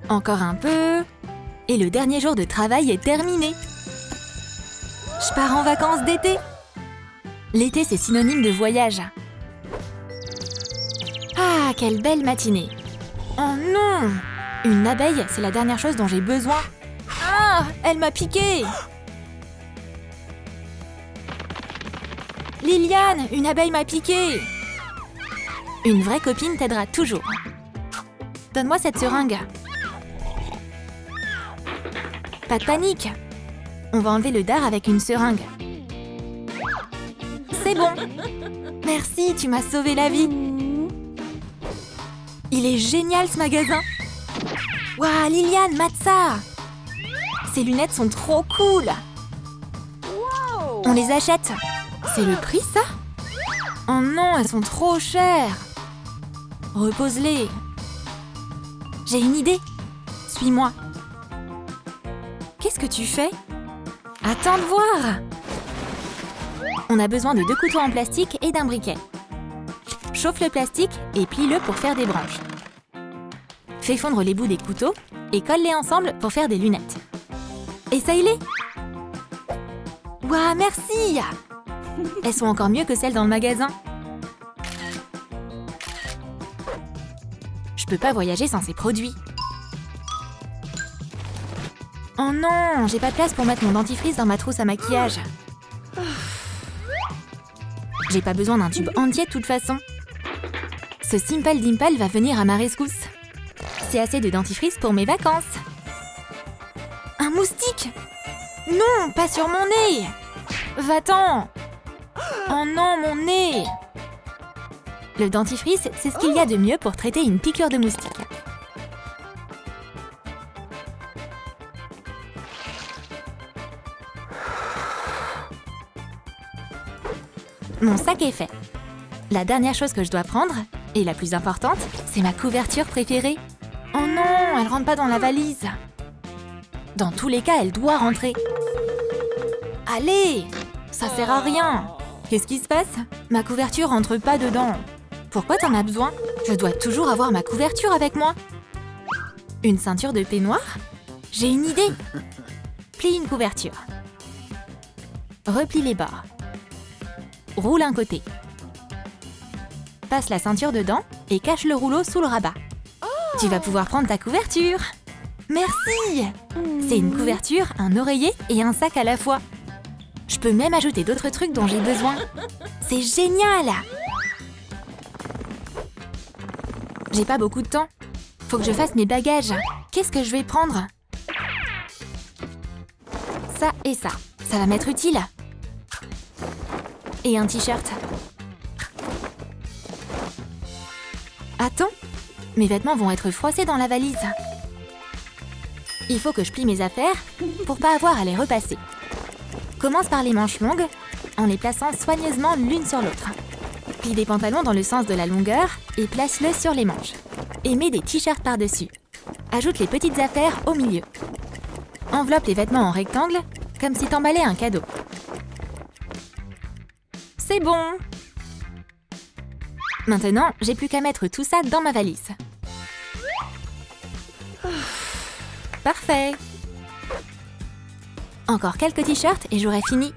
Encore un peu. Et le dernier jour de travail est terminé. Je pars en vacances d'été. L'été, c'est synonyme de voyage. Ah, quelle belle matinée. Oh non! Une abeille, c'est la dernière chose dont j'ai besoin. Ah, elle m'a piqué! Liliane, une abeille m'a piqué! Une vraie copine t'aidera toujours. Donne-moi cette seringue. Pas de panique. On va enlever le dard avec une seringue. C'est bon. Merci, tu m'as sauvé la vie. Il est génial ce magasin. Waouh, Liliane, mate ça. Ces lunettes sont trop cool. On les achète. C'est le prix, ça? Oh non, elles sont trop chères. Repose-les. J'ai une idée. Suis-moi. Qu'est-ce que tu fais? Attends de voir. On a besoin de 2 couteaux en plastique et d'un briquet. Chauffe le plastique et plie-le pour faire des branches. Fais fondre les bouts des couteaux et colle-les ensemble pour faire des lunettes. Essaye-les. Waouh, merci. Elles sont encore mieux que celles dans le magasin. Je peux pas voyager sans ces produits. Oh non, j'ai pas de place pour mettre mon dentifrice dans ma trousse à maquillage. J'ai pas besoin d'un tube entier de toute façon. Ce Simple Dimple va venir à ma rescousse. C'est assez de dentifrice pour mes vacances. Un moustique! Non, pas sur mon nez! Va-t'en! Oh non, mon nez! Le dentifrice, c'est ce qu'il y a de mieux pour traiter une piqûre de moustique. Mon sac est fait. La dernière chose que je dois prendre, et la plus importante, c'est ma couverture préférée. Oh non, elle rentre pas dans la valise. Dans tous les cas, elle doit rentrer. Allez, ça sert à rien. Qu'est-ce qui se passe? Ma couverture rentre pas dedans. Pourquoi t'en as besoin? Je dois toujours avoir ma couverture avec moi. Une ceinture de peignoir? J'ai une idée. Plie une couverture. Replie les bords. Roule un côté. Passe la ceinture dedans et cache le rouleau sous le rabat. Tu vas pouvoir prendre ta couverture. Merci! C'est une couverture, un oreiller et un sac à la fois. Je peux même ajouter d'autres trucs dont j'ai besoin. C'est génial! J'ai pas beaucoup de temps. Faut que je fasse mes bagages. Qu'est-ce que je vais prendre? Ça et ça. Ça va m'être utile. Et un t-shirt. Attends, mes vêtements vont être froissés dans la valise. Il faut que je plie mes affaires pour pas avoir à les repasser. Commence par les manches longues en les plaçant soigneusement l'une sur l'autre. Plie des pantalons dans le sens de la longueur et place-le sur les manches. Et mets des t-shirts par-dessus. Ajoute les petites affaires au milieu. Enveloppe les vêtements en rectangle comme si t'emballais un cadeau. C'est bon! Maintenant, j'ai plus qu'à mettre tout ça dans ma valise. Parfait! Encore quelques t-shirts et j'aurai fini.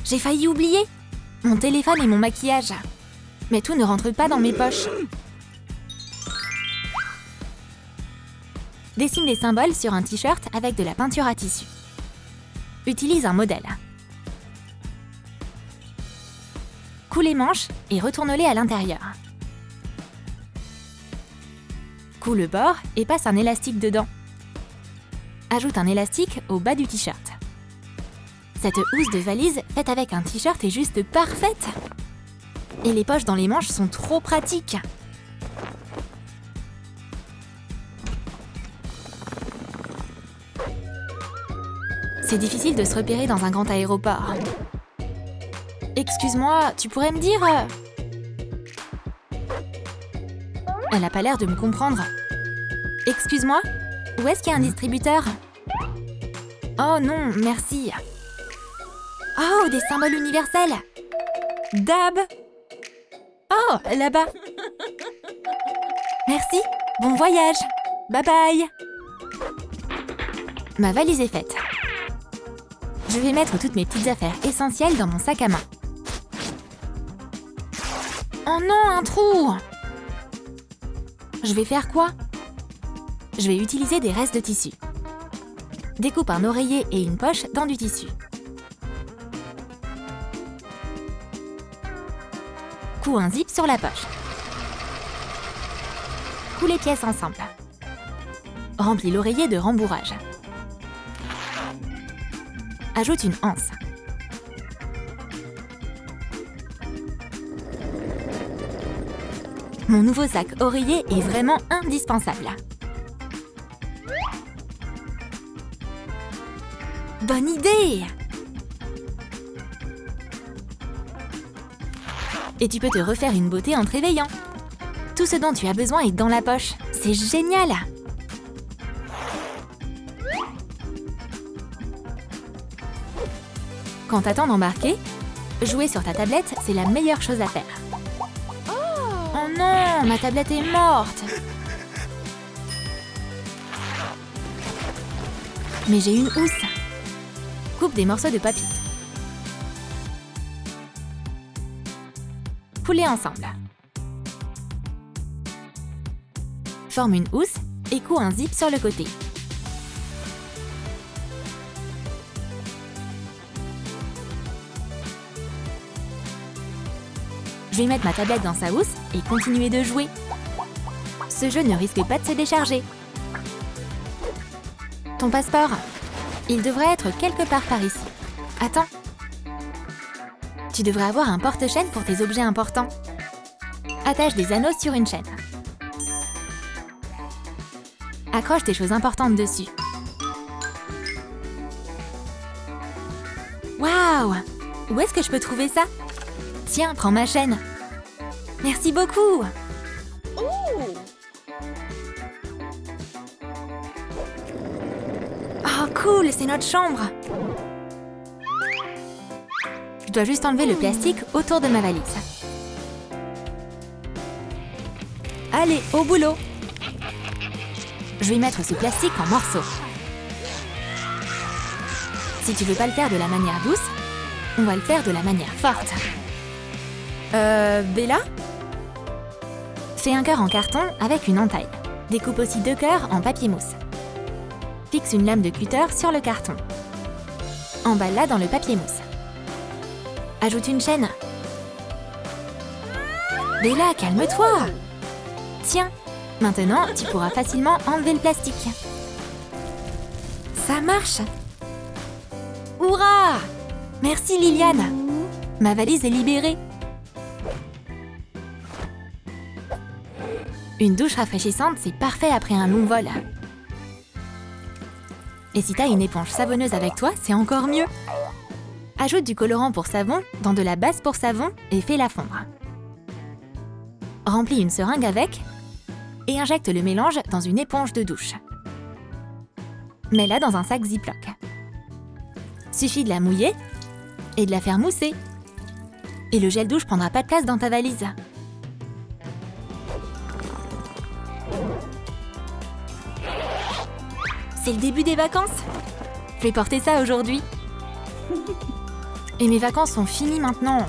J'ai failli oublier! Mon téléphone et mon maquillage. Mais tout ne rentre pas dans mes poches. Dessine des symboles sur un t-shirt avec de la peinture à tissu. Utilise un modèle. Coule les manches et retourne-les à l'intérieur. Coule le bord et passe un élastique dedans. Ajoute un élastique au bas du t-shirt. Cette housse de valise faite avec un t-shirt est juste parfaite. Et les poches dans les manches sont trop pratiques. C'est difficile de se repérer dans un grand aéroport. Excuse-moi, tu pourrais me dire... Elle n'a pas l'air de me comprendre. Excuse-moi, où est-ce qu'il y a un distributeur? Oh non, merci. Oh, des symboles universels. Dab. Oh, là-bas. Merci, bon voyage. Bye bye. Ma valise est faite. Je vais mettre toutes mes petites affaires essentielles dans mon sac à main. Oh non, un trou! Je vais faire quoi? Je vais utiliser des restes de tissu. Découpe un oreiller et une poche dans du tissu. Couds un zip sur la poche. Couds les pièces ensemble. Remplis l'oreiller de rembourrage. Ajoute une anse. Mon nouveau sac oreiller est vraiment indispensable. Bonne idée! Et tu peux te refaire une beauté en te réveillant. Tout ce dont tu as besoin est dans la poche. C'est génial! Quand t'attends d'embarquer, jouer sur ta tablette, c'est la meilleure chose à faire. Oh non, ma tablette est morte! Mais j'ai une housse. Coupe des morceaux de papier. Coulez ensemble. Forme une housse et couds un zip sur le côté. Je vais mettre ma tablette dans sa housse et continuer de jouer. Ce jeu ne risque pas de se décharger. Ton passeport, il devrait être quelque part par ici. Attends. Tu devrais avoir un porte-chaîne pour tes objets importants. Attache des anneaux sur une chaîne. Accroche tes choses importantes dessus. Waouh! Où est-ce que je peux trouver ça? Tiens, prends ma chaîne. Merci beaucoup! Oh, cool, c'est notre chambre! Je dois juste enlever le plastique autour de ma valise. Allez, au boulot! Je vais mettre ce plastique en morceaux. Si tu veux pas le faire de la manière douce, on va le faire de la manière forte. Bella? Fais un cœur en carton avec une entaille. Découpe aussi 2 cœurs en papier mousse. Fixe une lame de cutter sur le carton. Emballe-la dans le papier mousse. Ajoute une chaîne. Bella, calme-toi! Tiens, maintenant, tu pourras facilement enlever le plastique. Ça marche! Hourra! Merci Liliane! Ma valise est libérée. Une douche rafraîchissante, c'est parfait après un long vol. Et si t'as une éponge savonneuse avec toi, c'est encore mieux. Ajoute du colorant pour savon dans de la base pour savon et fais-la fondre. Remplis une seringue avec et injecte le mélange dans une éponge de douche. Mets-la dans un sac Ziploc. Suffit de la mouiller et de la faire mousser. Et le gel douche prendra pas de place dans ta valise. C'est le début des vacances. Je vais porter ça aujourd'hui. Et mes vacances sont finies maintenant.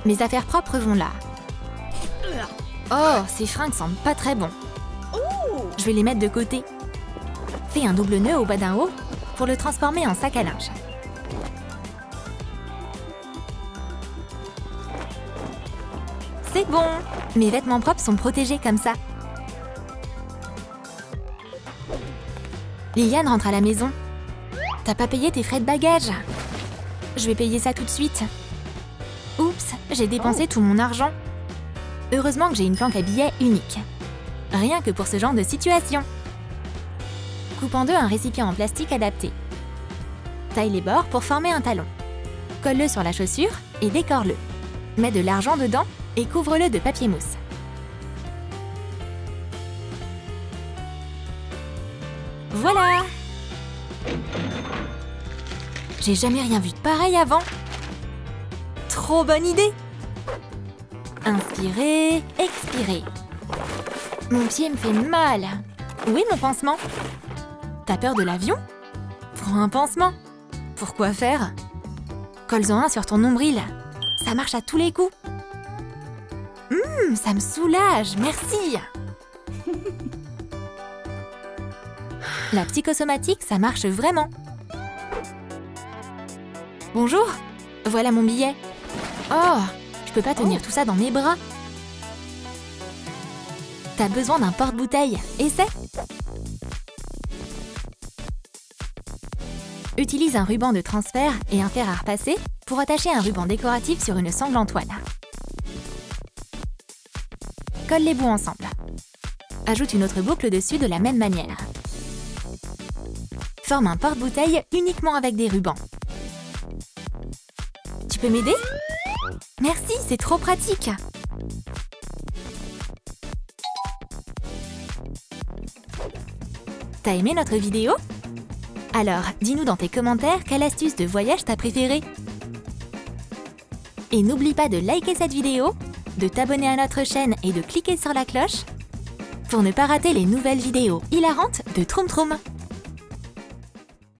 Mes affaires propres vont là. Oh, ces fringues sentent pas très bon. Je vais les mettre de côté. Fais un double nœud au bas d'un haut pour le transformer en sac à linge. C'est bon! Mes vêtements propres sont protégés comme ça. Liliane rentre à la maison. T'as pas payé tes frais de bagages. Je vais payer ça tout de suite. Oups, j'ai dépensé tout mon argent. Heureusement que j'ai une planque à billets unique. Rien que pour ce genre de situation. Coupe en deux un récipient en plastique adapté. Taille les bords pour former un talon. Colle-le sur la chaussure et décore-le. Mets de l'argent dedans et couvre-le de papier mousse. Voilà! J'ai jamais rien vu de pareil avant. Trop bonne idée! Inspirez, expirez. Mon pied me fait mal. Où est mon pansement? T'as peur de l'avion? Prends un pansement. Pourquoi faire? Colle-en un sur ton nombril. Ça marche à tous les coups. Ça me soulage, merci. La psychosomatique, ça marche vraiment. Bonjour, voilà mon billet. Oh, je peux pas tenir tout ça dans mes bras. T'as besoin d'un porte-bouteille. Essaie. Utilise un ruban de transfert et un fer à repasser pour attacher un ruban décoratif sur une sangle en toile. Colle les bouts ensemble. Ajoute une autre boucle dessus de la même manière. Forme un porte-bouteille uniquement avec des rubans. Tu peux m'aider? Merci, c'est trop pratique. T'as aimé notre vidéo? Alors, dis-nous dans tes commentaires quelle astuce de voyage t'as préférée. Et n'oublie pas de liker cette vidéo, de t'abonner à notre chaîne et de cliquer sur la cloche pour ne pas rater les nouvelles vidéos hilarantes de Troom Troom.